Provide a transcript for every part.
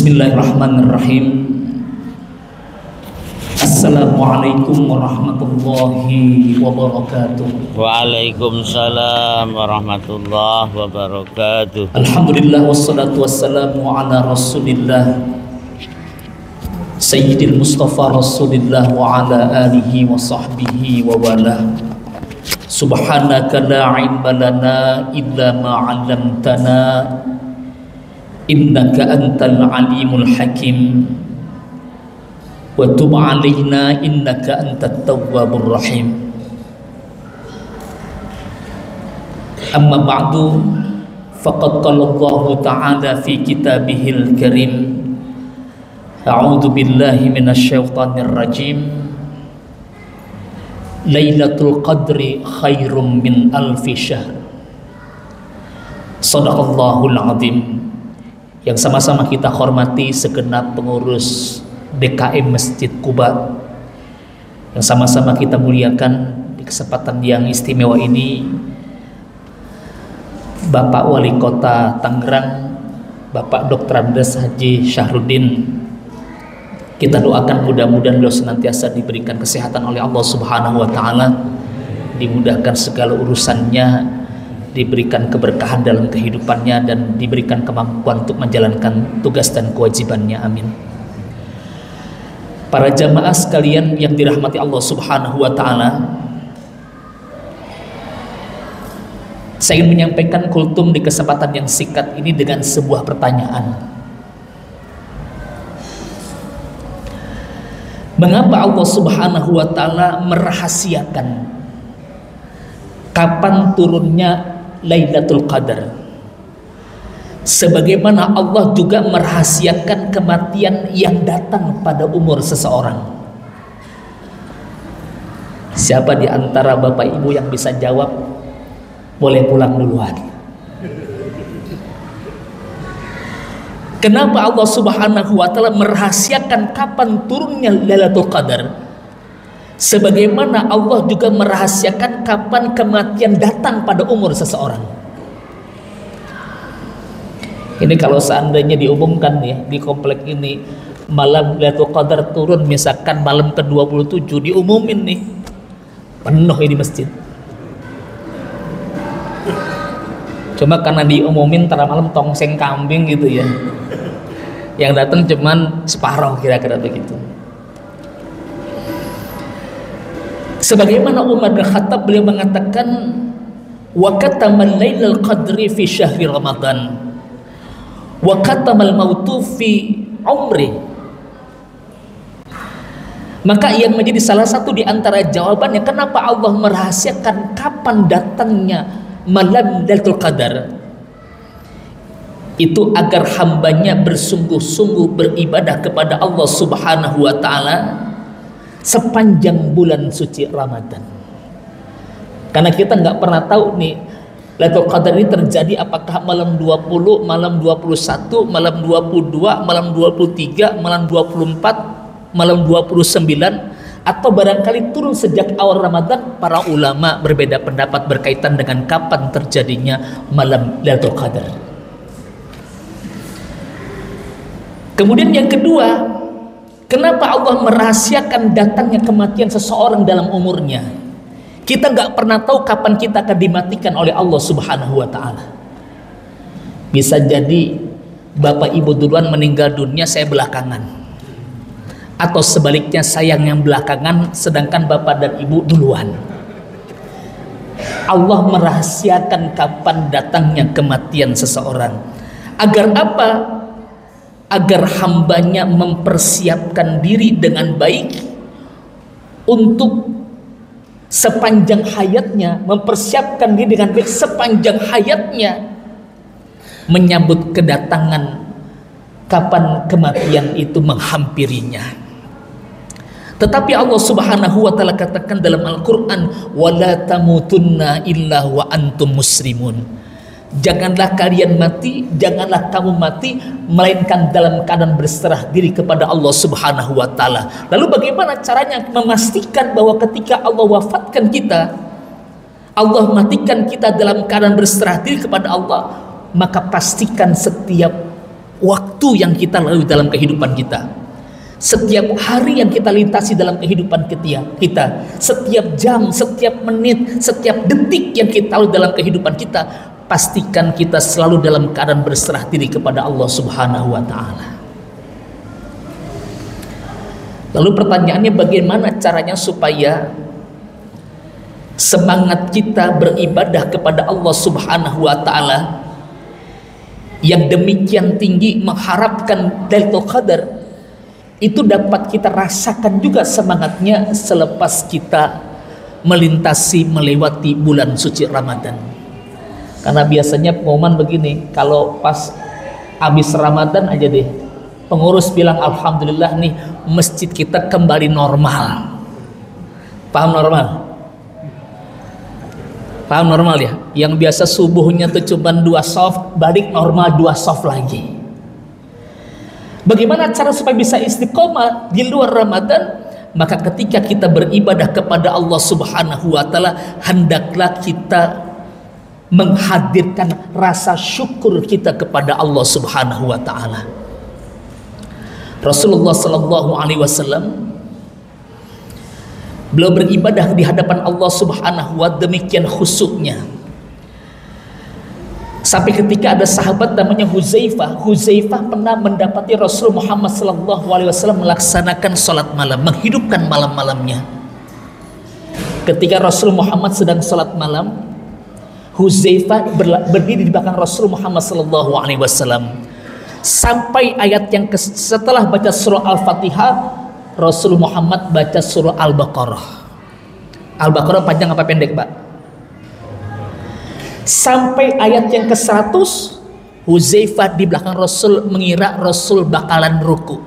Bismillahirrahmanirrahim. Assalamualaikum warahmatullahi wabarakatuh. Waalaikumsalam warahmatullahi wabarakatuh. Alhamdulillah wassalatu wassalamu ala Rasulillah Sayyidil Mustafa Rasulillah wa ala alihi wa sahbihi wa wala. Subhanaka la ilma lana illa ma 'allamtana innaka antal alimul hakim wa tub 'alaina innaka antat tawwabur rahim. Amma ba'du, faqad qala Allah ta'ala fi kitabihil karim, a'udzu billahi minasy syaithanir rajim, Lailatul Qadri khairum min alfi syahr. Shadaqallahul azim. Yang sama-sama kita hormati segenap pengurus DKM Masjid Quba, yang sama-sama kita muliakan di kesempatan yang istimewa ini, Bapak Wali Kota Tangerang, Bapak Dr. Andes Haji Syahrudin. Kita doakan mudah-mudahan beliau senantiasa diberikan kesehatan oleh Allah Subhanahu wa Ta'ala, dimudahkan segala urusannya, diberikan keberkahan dalam kehidupannya, dan diberikan kemampuan untuk menjalankan tugas dan kewajibannya. Amin. Para jamaah sekalian yang dirahmati Allah Subhanahu wa Ta'ala, saya ingin menyampaikan kultum di kesempatan yang singkat ini dengan sebuah pertanyaan. Mengapa Allah Subhanahu wa Ta'ala merahasiakan kapan turunnya Lailatul Qadar, sebagaimana Allah juga merahasiakan kematian yang datang pada umur seseorang? Siapa di antara Bapak Ibu yang bisa jawab? Boleh pulang duluan. Kenapa Allah Subhanahu wa Ta'ala merahasiakan kapan turunnya Lailatul Qadar, sebagaimana Allah juga merahasiakan kapan kematian datang pada umur seseorang? Ini kalau seandainya diumumkan ya di komplek ini, malam Lailatul Qadar turun misalkan malam ke-27, diumumin nih, penuh ini masjid. Cuma karena diumumin tengah malam tongseng kambing gitu ya, yang datang cuman separuh, kira-kira begitu. Sebagaimana Umar bin Khattab, beliau mengatakan, wa katamal lailal qadri fi syahri Ramadan wa katamal mautu fi umri. Maka yang menjadi salah satu di antara jawabannya kenapa Allah merahasiakan kapan datangnya malam Lailatul Qadar, itu agar hambanya bersungguh-sungguh beribadah kepada Allah Subhanahu wa Ta'ala sepanjang bulan suci Ramadan. Karena kita nggak pernah tahu nih Lailatul Qadar ini terjadi apakah malam 20, malam 21, malam 22, malam 23, malam 24, malam 29, atau barangkali turun sejak awal Ramadan. Para ulama berbeda pendapat berkaitan dengan kapan terjadinya malam Lailatul Qadar. Kemudian yang kedua, kenapa Allah merahasiakan datangnya kematian seseorang dalam umurnya? Kita nggak pernah tahu kapan kita akan dimatikan oleh Allah Subhanahu wa Ta'ala. Bisa jadi Bapak Ibu duluan meninggal dunia, saya belakangan. Atau sebaliknya, saya yang belakangan sedangkan Bapak dan Ibu duluan. Allah merahasiakan kapan datangnya kematian seseorang. Agar apa? Agar hambanya mempersiapkan diri dengan baik untuk sepanjang hayatnya, mempersiapkan diri dengan baik sepanjang hayatnya menyambut kedatangan kapan kematian itu menghampirinya. Tetapi Allah Subhanahu wa Ta'ala katakan dalam Al-Quran, wala tamutunna illa wa antum muslimun. Janganlah kalian mati, janganlah kamu mati melainkan dalam keadaan berserah diri kepada Allah Subhanahu wa Ta'ala. Lalu bagaimana caranya memastikan bahwa ketika Allah wafatkan kita, Allah matikan kita dalam keadaan berserah diri kepada Allah? Maka pastikan setiap waktu yang kita lalui dalam kehidupan kita, setiap hari yang kita lintasi dalam kehidupan kita, setiap jam, setiap menit, setiap detik yang kita lalui dalam kehidupan kita, pastikan kita selalu dalam keadaan berserah diri kepada Allah Subhanahu wa Ta'ala. Lalu pertanyaannya, bagaimana caranya supaya semangat kita beribadah kepada Allah Subhanahu wa Ta'ala yang demikian tinggi mengharapkan Lailatul Qadar itu dapat kita rasakan juga semangatnya selepas kita melewati bulan suci Ramadan. Karena biasanya pengumuman begini, kalau pas habis Ramadan aja deh pengurus bilang alhamdulillah nih masjid kita kembali normal. Paham normal? Paham normal ya? Yang biasa subuhnya tuh cuma 2 shaf, balik normal 2 shaf lagi. Bagaimana cara supaya bisa istiqomah di luar Ramadan? Maka ketika kita beribadah kepada Allah Subhanahu wa Ta'ala, hendaklah kita menghadirkan rasa syukur kita kepada Allah Subhanahu wa Ta'ala. Rasulullah sallallahu alaihi wasallam beliau beribadah di hadapan Allah Subhanahu wa Ta'ala demikian khusyuknya, sampai ketika ada sahabat namanya Huzaifah pernah mendapati Rasul Muhammad sallallahu alaihi wasallam melaksanakan salat malam, menghidupkan malam-malamnya. Ketika Rasul Muhammad sedang salat malam, Huzaifah berdiri di belakang Rasul Muhammad sallallahu alaihi wasallam sampai ayat yang setelah baca surah Al-Fatihah, Rasul Muhammad baca surah Al-Baqarah. Al-Baqarah panjang apa pendek, Pak? Sampai ayat yang ke-100, Huzaifah di belakang Rasul mengira Rasul bakalan ruku.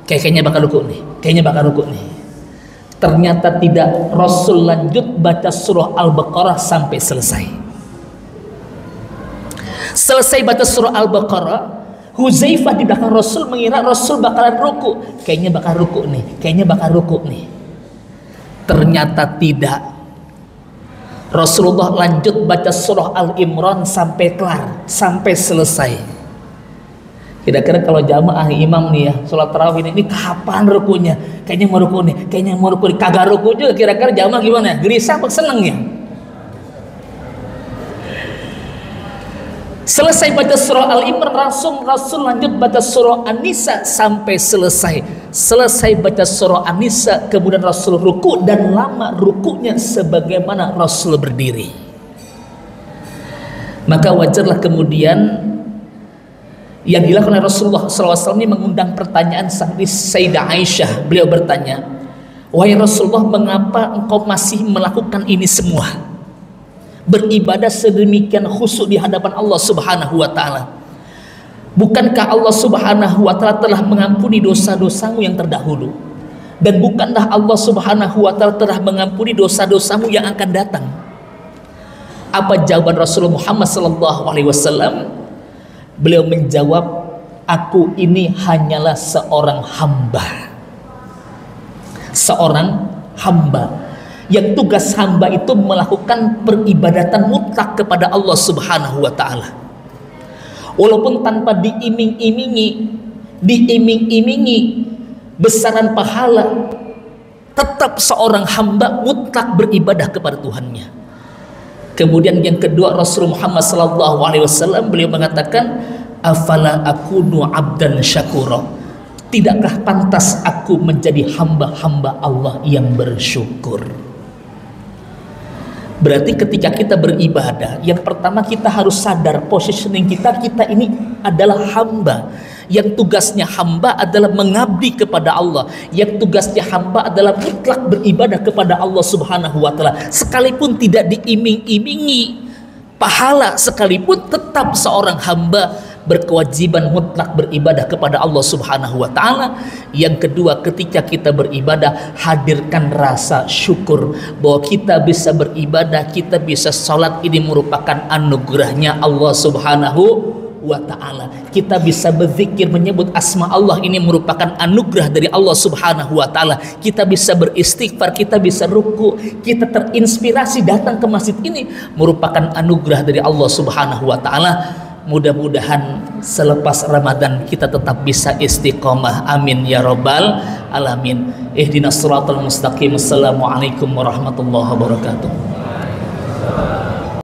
Kayaknya bakal ruku nih. Ternyata tidak. Rasul lanjut baca surah Al-Baqarah sampai selesai. Selesai baca surah Al-Baqarah, Huzaifah di belakang Rasul mengira Rasul bakalan ruku. Kayaknya bakal ruku nih. Ternyata tidak. Rasulullah lanjut baca surah Al-Imran sampai kelar, sampai selesai. Kira-kira kalau jamaah imam nih ya, sholat tarawih ini kapan rukunya? Kayaknya mau ruku nih. Kagak ruku juga. Kira-kira jamaah gimana? Gelisah apa seneng ya? Selesai baca surah Al-Imran, Rasul lanjut baca surah An-Nisa sampai selesai. Selesai baca surah An-Nisa, kemudian Rasul ruku, dan lama rukunya sebagaimana Rasul berdiri. Maka wajarlah kemudian yang dilakukan oleh Rasulullah SAW ini mengundang pertanyaan Sayyidah Aisyah. Beliau bertanya, wahai Rasulullah, mengapa engkau masih melakukan ini semua? Beribadah sedemikian khusyuk di hadapan Allah Subhanahu wa Ta'ala. Bukankah Allah Subhanahu wa Ta'ala telah mengampuni dosa-dosamu yang terdahulu? Dan bukankah Allah Subhanahu wa Ta'ala telah mengampuni dosa-dosamu yang akan datang? Apa jawaban Rasulullah Muhammad sallallahu alaihi wasallam? Beliau menjawab, aku ini hanyalah seorang hamba. Seorang hamba yang tugas hamba itu melakukan peribadatan mutlak kepada Allah Subhanahu wa Ta'ala. Walaupun tanpa diiming-imingi besaran pahala, tetap seorang hamba mutlak beribadah kepada Tuhannya. Kemudian yang kedua, Rasul Muhammad sallallahu alaihi wasallam beliau mengatakan, afala akunu abdan syakura, tidakkah pantas aku menjadi hamba-hamba Allah yang bersyukur? Berarti ketika kita beribadah, yang pertama kita harus sadar positioning kita ini adalah hamba. Yang tugasnya hamba adalah mengabdi kepada Allah. Yang tugasnya hamba adalah mutlak beribadah kepada Allah Subhanahu wa Ta'ala. Sekalipun tidak diiming-imingi pahala, sekalipun tetap seorang hamba berkewajiban mutlak beribadah kepada Allah Subhanahu wa Ta'ala. Yang kedua, ketika kita beribadah, hadirkan rasa syukur bahwa kita bisa beribadah, kita bisa sholat, ini merupakan anugerahnya Allah Subhanahu wa Ta'ala. Kita bisa berzikir, menyebut asma Allah, ini merupakan anugerah dari Allah Subhanahu wa Ta'ala. Kita bisa beristighfar, kita bisa ruku, kita terinspirasi datang ke masjid, ini merupakan anugerah dari Allah Subhanahu wa Ta'ala. mudah-mudahan selepas Ramadan kita tetap bisa istiqomah, amin ya rabbal alamin. Ihdinas siratal mustaqim. Assalamualaikum warahmatullahi wabarakatuh.